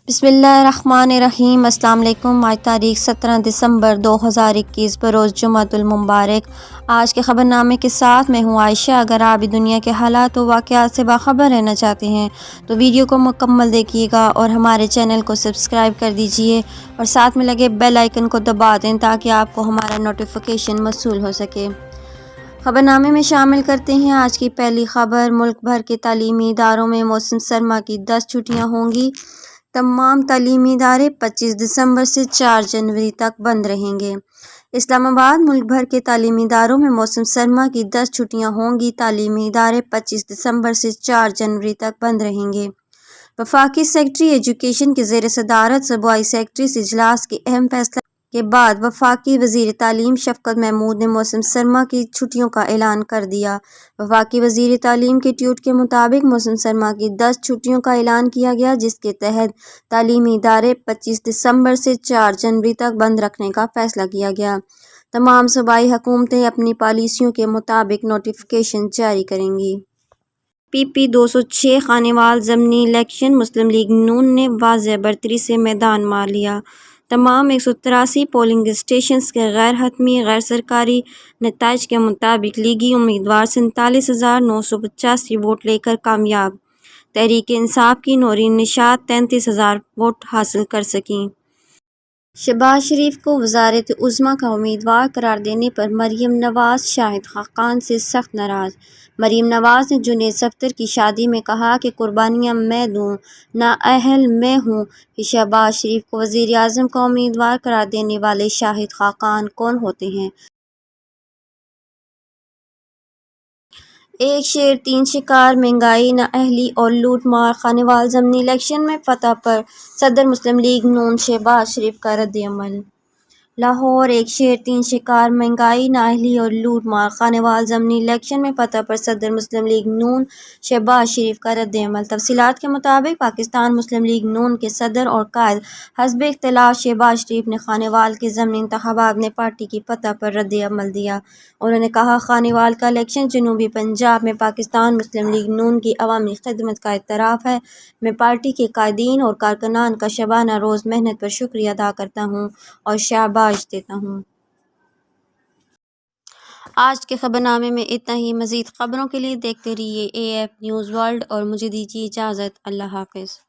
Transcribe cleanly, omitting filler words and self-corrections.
بسم اللہ الرحمن الرحیم۔ السلام علیکم۔ آج تاریخ 17 دسمبر 2021 بروز جمعۃ المبارک۔ آج کے خبر نامے کے ساتھ میں ہوں عائشہ۔ اگر آپ بھی دنیا کے حالات و واقعات سے باخبر رہنا چاہتے ہیں تو ویڈیو کو مکمل دیکھیے گا اور ہمارے چینل کو سبسکرائب کر دیجئے اور ساتھ میں لگے بیل آئیکن کو دبا دیں تاکہ آپ کو ہمارا نوٹیفیکیشن موصول ہو سکے۔ خبر نامے میں شامل کرتے ہیں آج کی پہلی خبر۔ ملک بھر کے تعلیمی اداروں میں موسم سرما کی 10 چھٹیاں ہوں گی۔ تمام تعلیمی ادارے 25 دسمبر سے 4 جنوری تک بند رہیں گے۔ اسلام آباد۔ ملک بھر کے تعلیمی اداروں میں موسم سرما کی 10 چھٹیاں ہوں گی۔ تعلیمی ادارے 25 دسمبر سے 4 جنوری تک بند رہیں گے۔ وفاقی سیکرٹری ایجوکیشن کے زیر صدارت صوبائی سیکرٹریز اجلاس کے اہم فیصلہ کے بعد وفاقی وزیر تعلیم شفقت محمود نے موسم سرما کی چھٹیوں کا اعلان کر دیا۔ وفاقی وزیر تعلیم کے ٹویٹ کے مطابق موسم سرما کی 10 چھٹیوں کا اعلان کیا گیا جس کے تحت تعلیمی ادارے 25 دسمبر سے 4 جنوری تک بند رکھنے کا فیصلہ کیا گیا۔ تمام صوبائی حکومتیں اپنی پالیسیوں کے مطابق نوٹیفیکیشن جاری کریں گی۔ پی 206 خانیوال ضمنی الیکشن مسلم لیگ نون نے واضح برتری سے میدان مار لیا۔ تمام 183 پولنگ اسٹیشنز کے غیر حتمی غیر سرکاری نتائج کے مطابق لیگی امیدوار 47,985 ووٹ لے کر کامیاب۔ تحریک انصاف کی نورین نشاط 33,000 ووٹ حاصل کر سکیں۔ شہباز شریف کو وزارت عظمیٰ کا امیدوار قرار دینے پر مریم نواز شاہد خاقان سے سخت ناراض۔ مریم نواز نے جنید صفدر کی شادی میں کہا کہ قربانیاں میں دوں، نااہل میں ہوں کہ شہباز شریف کو وزیر اعظم کا امیدوار قرار دینے والے شاہد خاقان کون ہوتے ہیں؟ ایک شیر تین شکار، مہنگائی، نااہلی اور لوٹ مار۔ خانیوال ضمنی الیکشن میں فتح پر صدر مسلم لیگ نون شہباز شریف کا رد عمل۔ لاہور۔ ایک شیر تین شکار، مہنگائی، نااہلی اور لوٹ مار۔ خانیوال ضمنی الیکشن میں فتح پر صدر مسلم لیگ نون شہباز شریف کا رد عمل۔ تفصیلات کے مطابق پاکستان مسلم لیگ نون کے صدر اور قائد حزب اختلاف شہباز شریف نے خانیوال کے ضمنی انتخابات میں پارٹی کی فتح پر رد عمل دیا۔ انہوں نے کہا، خانیوال کا الیکشن جنوبی پنجاب میں پاکستان مسلم لیگ نون کی عوامی خدمت کا اعتراف ہے۔ میں پارٹی کے قائدین اور کارکنان کا شبانہ روز محنت پر شکریہ ادا کرتا ہوں اور شاباش دیتا ہوں۔ آج کے خبر نامے میں اتنا ہی۔ مزید خبروں کے لیے دیکھتے رہیے AF نیوز ورلڈ اور مجھے دیجیے اجازت۔ اللہ حافظ۔